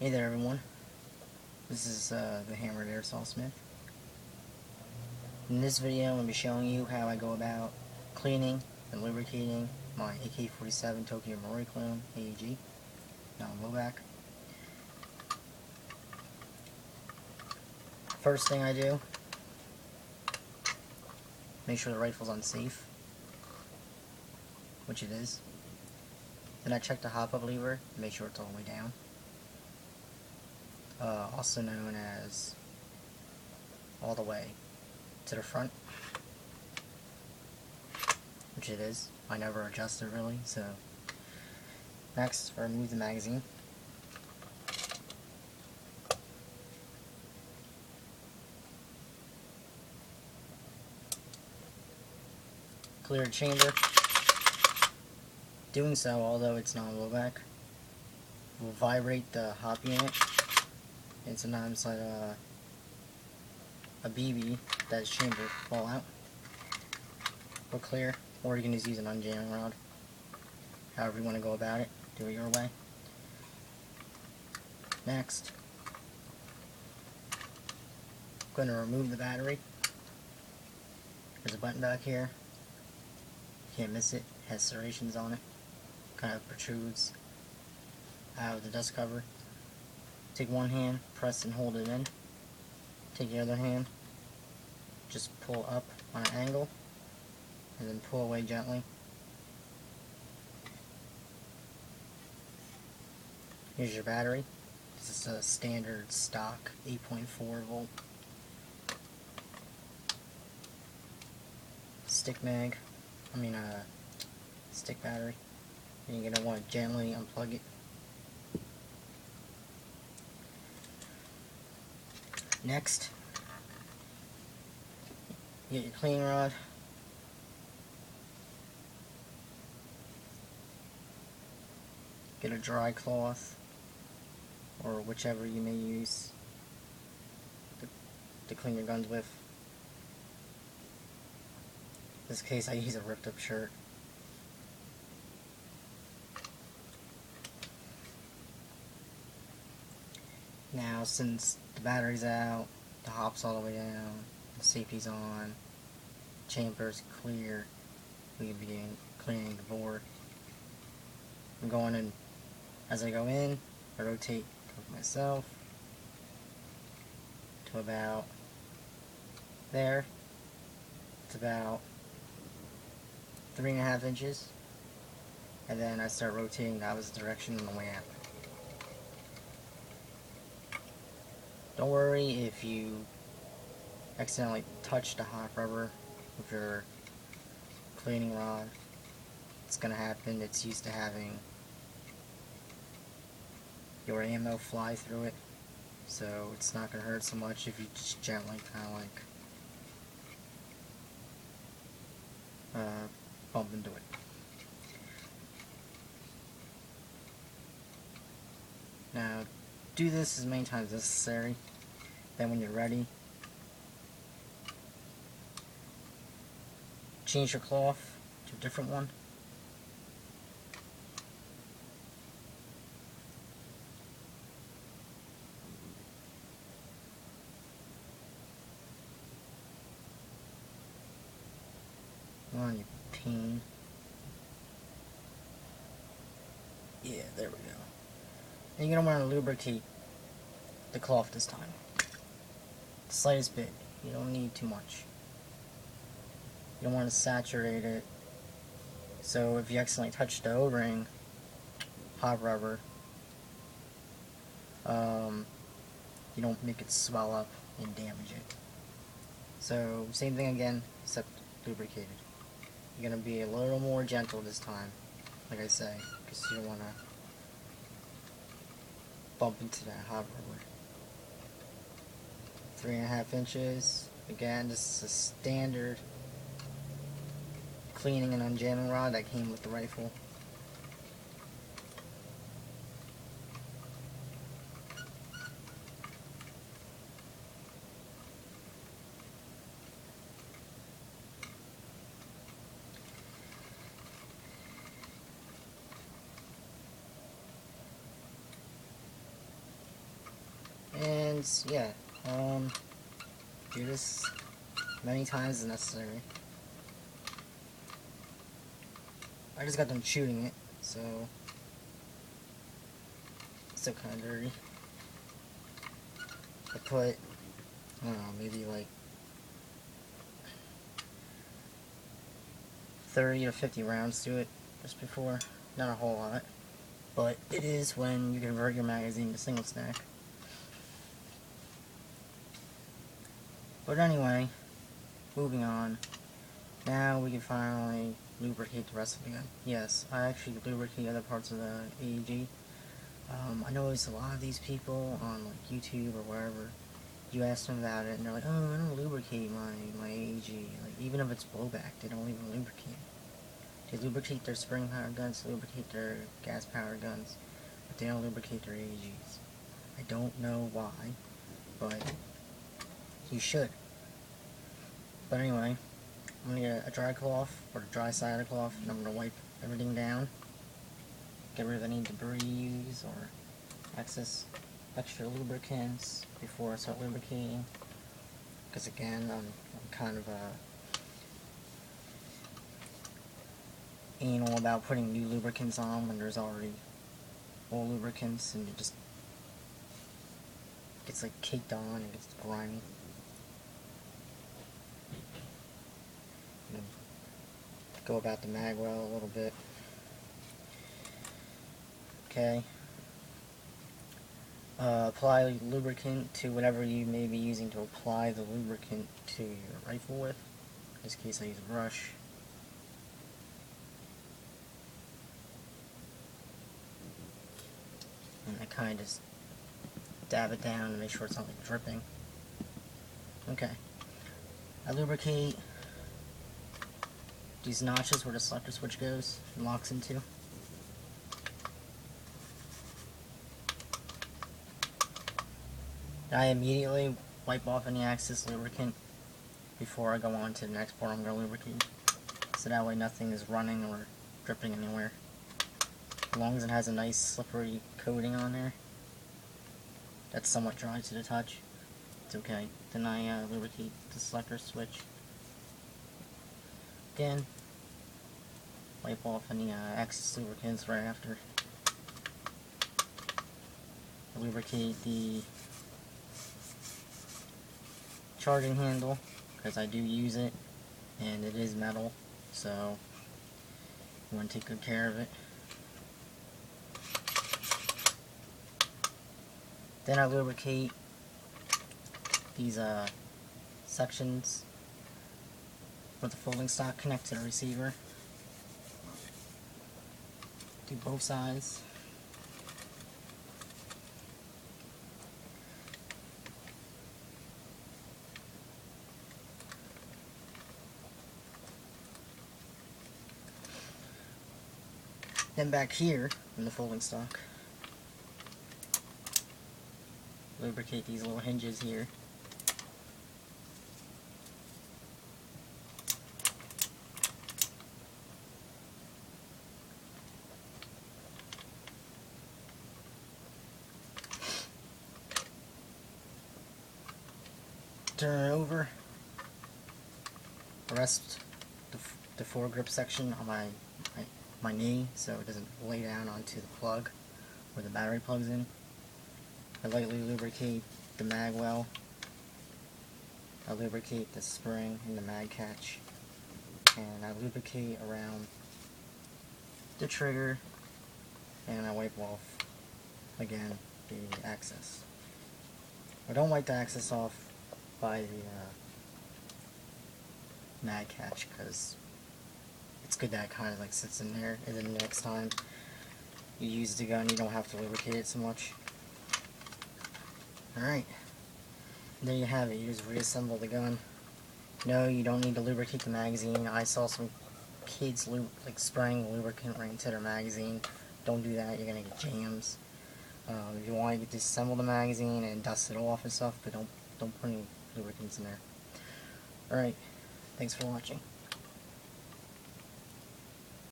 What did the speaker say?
Hey there everyone, this is the Hammered Airsoft Smith. In this video I'm going to be showing you how I go about cleaning and lubricating my AK-47 Tokyo Marui clone AEG, non-blowback. First thing I do, make sure the rifle's unsafe, which it is. Then I check the hop-up lever to make sure it's all the way down. Also known as all the way to the front, which it is. I never adjust it really, so next I remove the magazine. Clear the chamber. Doing so, although it's non-blowback, will vibrate the hop unit, and sometimes let a BB that is chambered fall out or clear, or you can just use an unjamming rod. However you want to go about it, do it your way. Next, I'm going to remove the battery. There's a button back here. Can't miss it. It has serrations on it. Kind of protrudes out of the dust cover. Take one hand, press and hold it in. Take the other hand, just pull up on an angle, and then pull away gently. Here's your battery. This is a standard stock 8.4 volt stick battery. And you're going to want to gently unplug it. Next, get your cleaning rod. Get a dry cloth, or whichever you may use to clean your guns with. In this case, I use a ripped up shirt. Now, since the battery's out, the hop's all the way down, the safety's on, chamber's clear, we can begin cleaning the board. I'm going in, as I go in, I rotate myself to about there. It's about 3.5 inches, and then I start rotating the opposite direction on the way out. Don't worry if you accidentally touch the hot rubber with your cleaning rod. It's gonna happen. It's used to having your ammo fly through it, so it's not gonna hurt so much if you just gently kind of like bump into it. Now, do this as many times as necessary. Then when you're ready, change your cloth to a different one. On your peen. Yeah, there we go. And you're going to want to lubricate the cloth this time. The slightest bit. You don't need too much. You don't want to saturate it. So if you accidentally touch the O-ring, hot rubber, you don't make it swell up and damage it. So same thing again, except lubricated. You're going to be a little more gentle this time, like I say, because you don't want to bump into that hot rubber. 3.5 inches. Again, this is a standard cleaning and unjamming rod that came with the rifle. anyways, yeah, do this many times as necessary. I just got done shooting it, so it's still kind of dirty. I put, I don't know, maybe like 30 to 50 rounds to it just before. Not a whole lot, but it is when you convert your magazine to single stack. But anyway, moving on. Now we can finally lubricate the rest of the gun. Yes, I actually lubricate other parts of the AEG. I notice a lot of these people on like YouTube or wherever, you ask them about it and they're like, oh, I don't lubricate my AEG. Like, even if it's blowback, they don't even lubricate. They lubricate their spring-powered guns, they lubricate their gas-powered guns, but they don't lubricate their AEGs. I don't know why, but you should. But anyway, I'm going to get a dry cloth, or a dry side of the cloth, and I'm going to wipe everything down. Get rid of any debris or excess extra lubricants before I start lubricating. Because again, I'm kind of anal about putting new lubricants on when there's already old lubricants, and it just gets like caked on and gets grimy. Go about the mag well a little bit. Okay. Apply lubricant to whatever you may be using to apply the lubricant to your rifle with. In this case I use a brush. And I kind of just dab it down to make sure it's not like dripping. Okay. I lubricate these notches where the selector switch goes and locks into. I immediately wipe off any excess lubricant before I go on to the next part I'm going to lubricate. So that way nothing is running or dripping anywhere. As long as it has a nice slippery coating on there that's somewhat dry to the touch, it's okay. Then I lubricate the selector switch. Again, wipe off any excess lubricants right after. I lubricate the charging handle, because I do use it, and it is metal, so you want to take good care of it. Then I lubricate these sections where the folding stock connects to the receiver. Do both sides. Then back here in the folding stock, lubricate these little hinges here. Turn it over. Rest the foregrip section on my knee so it doesn't lay down onto the plug where the battery plugs in. I lightly lubricate the mag well. I lubricate the spring and the mag catch. And I lubricate around the trigger, and I wipe off, again, the access. I don't wipe the access off by the mag catch, because it's good that it kind of like sits in there, and then next time you use the gun you don't have to lubricate it so much. Alright, there you have it. You just reassemble the gun. No, you don't need to lubricate the magazine. I saw some kids like spraying lubricant right into their magazine. Don't do that, you're gonna get jams. If you want, you can disassemble the magazine and dust it off and stuff, but don't put any lubricants in there. Alright, thanks for watching.